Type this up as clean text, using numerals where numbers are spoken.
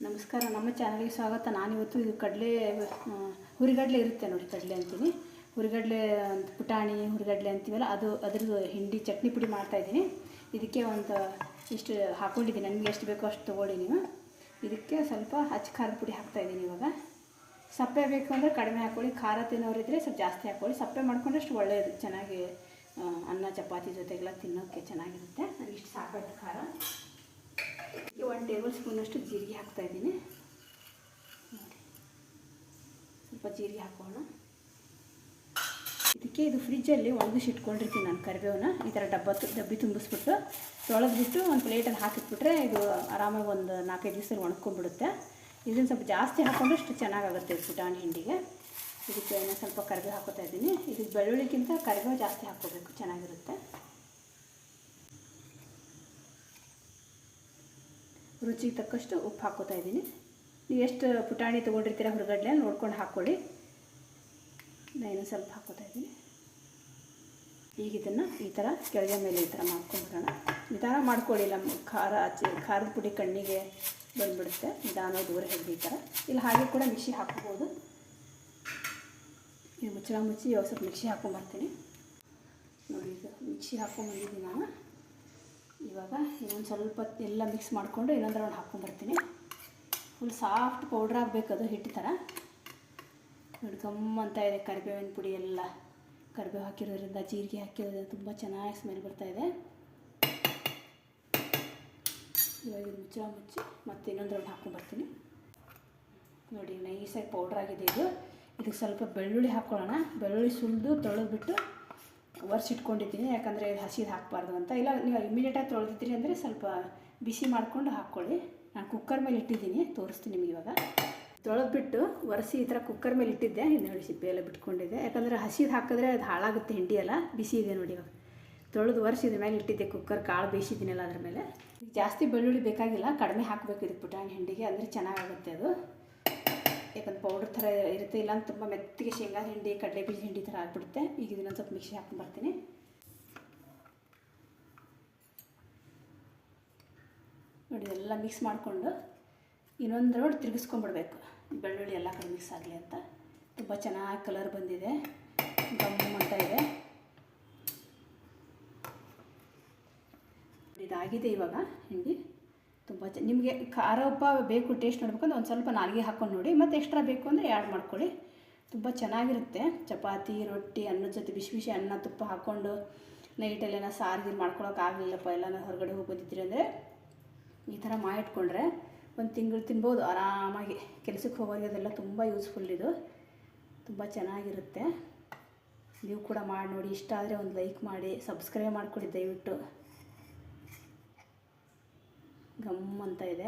ನಮಸ್ಕಾರ, ನಮ್ಮ ಚಾನಲ್ಗೆ ಸ್ವಾಗತ. ನಾನಿವತ್ತು ಇದು ಕಡಲೆ ಹುರಿಗಡಲೆ ಇರುತ್ತೆ ನೋಡಿ, ಕಡಲೆ ಅಂತೀನಿ. ಹುರಿಗಡಲೆ ಪುಟಾಣಿ ಹುರಿಗಡಲೆ ಅಂತೀವಲ್ಲ, ಅದ್ರದ್ದು ಹಿಂಡಿ ಚಟ್ನಿ ಪುಡಿ ಮಾಡ್ತಾಯಿದ್ದೀನಿ. ಇದಕ್ಕೆ ಒಂದು ಇಷ್ಟು ಹಾಕ್ಕೊಂಡಿದ್ದೀನಿ, ನನಗೆ ಎಷ್ಟು ಬೇಕೋ ಅಷ್ಟು ತೊಗೊಳ್ಳಿ ನೀವು. ಇದಕ್ಕೆ ಸ್ವಲ್ಪ ಹಚ್ಚ ಖಾರದ ಪುಡಿ ಹಾಕ್ತಾಯಿದ್ದೀನಿ. ಇವಾಗ ಸಪ್ಪೆ ಬೇಕು ಅಂದರೆ ಕಡಿಮೆ ಹಾಕ್ಕೊಳ್ಳಿ, ಖಾರ ತಿನ್ನೋರಿದ್ದರೆ ಸ್ವಲ್ಪ ಜಾಸ್ತಿ ಹಾಕ್ಕೊಳ್ಳಿ. ಸಪ್ಪೆ ಮಾಡ್ಕೊಂಡ್ರಷ್ಟು ಒಳ್ಳೆಯದು, ಚೆನ್ನಾಗಿ ಅನ್ನ ಚಪಾತಿ ಜೊತೆಗೆಲ್ಲ ತಿನ್ನೋಕ್ಕೆ ಚೆನ್ನಾಗಿರುತ್ತೆ. ನನಗೆ ಇಷ್ಟು ಸಾಕಾಯ್ತು ಖಾರ. 1 ಟೇಬಲ್ ಸ್ಪೂನಷ್ಟು ಜೀರಿಗೆ ಹಾಕ್ತಾಯಿದ್ದೀನಿ. ನೋಡಿ, ಸ್ವಲ್ಪ ಜೀರಿಗೆ ಹಾಕೋಣ. ಇದಕ್ಕೆ ಇದು ಫ್ರಿಜ್ಜಲ್ಲಿ ಒಣಗಿಸಿಟ್ಕೊಂಡಿರ್ತೀನಿ ನಾನು ಕರಿಬೇವನ್ನ. ಈ ಥರ ಡಬ್ಬಿ ತುಂಬಿಸ್ಬಿಟ್ಟು ತೊಳೆದ್ಬಿಟ್ಟು ಒಂದು ಪ್ಲೇಟಲ್ಲಿ ಹಾಕಿಟ್ಬಿಟ್ರೆ ಇದು ಆರಾಮಾಗಿ ಒಂದು 4-5 ದಿವಸದಲ್ಲಿ ಒಣಗ್ಕೊಂಡ್ಬಿಡುತ್ತೆ. ಇದನ್ನು ಸ್ವಲ್ಪ ಜಾಸ್ತಿ ಹಾಕ್ಕೊಂಡ್ರೆ ಅಷ್ಟು ಚೆನ್ನಾಗಾಗುತ್ತೆ ಪುಟಾಣಿ ಹಿಂಡಿಗೆ. ಇದಕ್ಕೆ ಇನ್ನೂ ಸ್ವಲ್ಪ ಕರಿಬೇವು ಹಾಕೋತಾ ಇದ್ದೀನಿ. ಇದಕ್ಕೆ ಬೆಳ್ಳುಳ್ಳಿಗಿಂತ ಕರಿಬೇವು ಜಾಸ್ತಿ ಹಾಕ್ಕೋಬೇಕು, ಚೆನ್ನಾಗಿರುತ್ತೆ. ರುಚಿಗೆ ತಕ್ಕಷ್ಟು ಉಪ್ಪು ಹಾಕ್ಕೋತಾ ಇದ್ದೀನಿ. ನೀವು ಎಷ್ಟು ಪುಟಾಣಿ ತೊಗೊಂಡಿರ್ತೀರ ಹೊರಗಡೆ ನೋಡ್ಕೊಂಡು ಹಾಕ್ಕೊಳ್ಳಿ. ನಾನು ಇನ್ನೂ ಸ್ವಲ್ಪ ಹಾಕ್ಕೋತಾ ಇದ್ದೀನಿ. ಈಗ ಇದನ್ನು ಈ ಥರ ಕೆಳಗೆ ಮೇಲೆ ಈ ಥರ ಮಾಡ್ಕೊಂಡ್ಬಿಡೋಣ. ನಿಧಾನ ಮಾಡ್ಕೊಳ್ಳಿ, ನಮ್ಮ ಖಾರದ ಪುಡಿ ಕಣ್ಣಿಗೆ ಬಂದುಬಿಡುತ್ತೆ. ನಿಧಾನ ದೂರ ಹಿಡಿದು ಈ ಥರ. ಇಲ್ಲಿ ಹಾಗೆ ಕೂಡ ಮಿಕ್ಸಿ ಹಾಕ್ಬೋದು. ಇದು ಮುಚ್ಚಿ ಸ್ವಲ್ಪ ಮಿಕ್ಸಿ ಹಾಕ್ಕೊಂಬರ್ತೀನಿ. ನೋಡಿ, ಇದು ಮಿಕ್ಸಿ ಹಾಕ್ಕೊಂಬಂದಿದ್ದೀನಿ ನಾನು. ಇವಾಗ ಇನ್ನೊಂದು ಸ್ವಲ್ಪ ಎಲ್ಲ ಮಿಕ್ಸ್ ಮಾಡಿಕೊಂಡು ಇನ್ನೊಂದು ರೌಂಡ್ ಹಾಕ್ಕೊಂಬರ್ತೀನಿ. ಫುಲ್ ಸಾಫ್ಟ್ ಪೌಡ್ರ್ ಆಗಬೇಕದು, ಹಿಟ್ಟು ಥರ. ನೋಡಿ, ಗಮ್ಮಂತ ಇದೆ. ಕರಿಬೇವಿನ ಪುಡಿ ಎಲ್ಲ ಕರಿಬೇವು ಹಾಕಿರೋದ್ರಿಂದ, ಜೀರಿಗೆ ಹಾಕಿರೋದ್ರಿಂದ ತುಂಬ ಚೆನ್ನಾಗಿ ಸ್ಮೆಲ್ ಬರ್ತಾಯಿದೆ. ಇವಾಗ ಇದು ಮುಚ್ಚಿ ಮತ್ತೆ ಇನ್ನೊಂದು ರೌಂಡ್ ಹಾಕ್ಕೊಂಬರ್ತೀನಿ. ನೋಡಿ, ನೈಸಾಗಿ ಪೌಡ್ರ್ ಆಗಿದೆ ಇದು. ಇದಕ್ಕೆ ಸ್ವಲ್ಪ ಬೆಳ್ಳುಳ್ಳಿ ಹಾಕ್ಕೊಳ್ಳೋಣ. ಬೆಳ್ಳುಳ್ಳಿ ಸುಲಿದು ತೊಳೆದ್ಬಿಟ್ಟು ಒರೆಸಿಟ್ಕೊಂಡಿದ್ದೀನಿ, ಯಾಕಂದರೆ ಹಸಿದು ಹಾಕಬಾರ್ದು ಅಂತ. ಇಲ್ಲ ನೀವು ಇಮಿಡಿಯೇಟಾಗಿ ತೊಳೆದಿದ್ದೀರಿ ಅಂದರೆ ಸ್ವಲ್ಪ ಬಿಸಿ ಮಾಡಿಕೊಂಡು ಹಾಕ್ಕೊಳ್ಳಿ. ನಾನು ಕುಕ್ಕರ್ ಮೇಲೆ ಇಟ್ಟಿದ್ದೀನಿ, ತೋರಿಸ್ತೀನಿ ನಿಮಗೆ. ಇವಾಗ ತೊಳೆದ್ಬಿಟ್ಟು ಒರೆಸಿ ಈ ಥರ ಕುಕ್ಕರ್ ಮೇಲೆ ಇಟ್ಟಿದ್ದೆ. ಇದು ನೋಡಿ, ಸಿಪ್ಪೆ ಎಲ್ಲ ಬಿಟ್ಕೊಂಡಿದ್ದೆ, ಯಾಕಂದರೆ ಹಸಿದು ಹಾಕಿದ್ರೆ ಅದು ಹಾಳಾಗುತ್ತೆ ಹಿಂಡಿ ಎಲ್ಲ. ಬಿಸಿ ಇದೆ ನೋಡಿ. ಇವಾಗ ತೊಳೆದು ಒರೆಸಿದ ಮೇಲೆ ಇಟ್ಟಿದ್ದೆ ಕುಕ್ಕರ್, ಕಾಳು ಬೇಯಿಸಿದ್ದೀನಲ್ಲ ಅದ್ರ ಮೇಲೆ. ಜಾಸ್ತಿ ಬೆಳ್ಳುಳ್ಳಿ ಬೇಕಾಗಿಲ್ಲ, ಕಡಿಮೆ ಹಾಕಬೇಕು ಇದಕ್ಕೆ ಪುಟಾಣಿ ಹಿಂಡಿಗೆ, ಅಂದರೆ ಚೆನ್ನಾಗಾಗುತ್ತೆ ಅದು. ಯಾಕಂದ್ರೆ ಪೌಡರ್ ಥರ ಇರುತ್ತೆ, ಇಲ್ಲ ಅಂತ ತುಂಬ ಮೆತ್ತಗೆ ಶೇಂಗಾ ಹಿಂಡಿ ಕಡಲೆ ಬೀಜ ಹಿಂಡಿ ಥರ ಆಗಿಬಿಡುತ್ತೆ. ಈಗ ಇದನ್ನೊಂದು ಸ್ವಲ್ಪ ಮಿಕ್ಸಿ ಹಾಕ್ಕೊಂಬರ್ತೀನಿ. ನೋಡಿ, ಎಲ್ಲ ಮಿಕ್ಸ್ ಮಾಡಿಕೊಂಡು ಇನ್ನೊಂದು ರೌಂಡ್ ತಿರುಗಿಸ್ಕೊಂಡ್ಬಿಡ್ಬೇಕು, ಬೆಳ್ಳುಳ್ಳಿ ಎಲ್ಲ ಕಡೆ ಮಿಕ್ಸ್ ಆಗಲಿ ಅಂತ. ತುಂಬ ಚೆನ್ನಾಗಿ ಕಲರ್ ಬಂದಿದೆ, ಗಮ್ ಅಂತ ಇದೆ. ಇದಾಗಿದೆ ಇವಾಗ ಹಿಂಡಿ. ತುಂಬ ನಿಮಗೆ ಖಾರ ಉಪ್ಪ ಬೇಕು, ಟೇಸ್ಟ್ ನೋಡ್ಬೇಕಂದ್ರೆ ಒಂದು ಸ್ವಲ್ಪ ನಾಲ್ಗೆ ಹಾಕ್ಕೊಂಡು ನೋಡಿ. ಮತ್ತು ಎಕ್ಸ್ಟ್ರಾ ಬೇಕು ಅಂದರೆ ಆ್ಯಡ್ ಮಾಡ್ಕೊಳ್ಳಿ. ತುಂಬ ಚೆನ್ನಾಗಿರುತ್ತೆ. ಚಪಾತಿ, ರೊಟ್ಟಿ, ಅನ್ನದ ಜೊತೆ ಬಿಸಿ ಬಿಸಿ ಅನ್ನ ತುಪ್ಪ ಹಾಕ್ಕೊಂಡು ನೈಟಲ್ಲೇನ ಸಾರಿಗೆ ಮಾಡ್ಕೊಳಕ್ಕಾಗಲಿಲ್ಲಪ್ಪ, ಎಲ್ಲ ಹೊರಗಡೆ ಹೋಗಿ ಬಂದಿದ್ದೀರಿ ಅಂದರೆ ಈ ಥರ ಮಾಡಿಟ್ಕೊಂಡ್ರೆ 1 ತಿಂಗಳು ತಿನ್ಬೋದು ಆರಾಮಾಗಿ. ಕೆಲಸಕ್ಕೆ ಹೋಗೋರಿಗೆ ಅದೆಲ್ಲ ತುಂಬ ಯೂಸ್ಫುಲ್. ಇದು ತುಂಬ ಚೆನ್ನಾಗಿರುತ್ತೆ. ನೀವು ಕೂಡ ಮಾಡಿ ನೋಡಿ. ಇಷ್ಟ ಆದರೆ ಒಂದು ಲೈಕ್ ಮಾಡಿ, ಸಬ್ಸ್ಕ್ರೈಬ್ ಮಾಡ್ಕೊಳ್ಳಿ ದಯವಿಟ್ಟು. ಗಮ್ ಅಂತ ಇದೆ.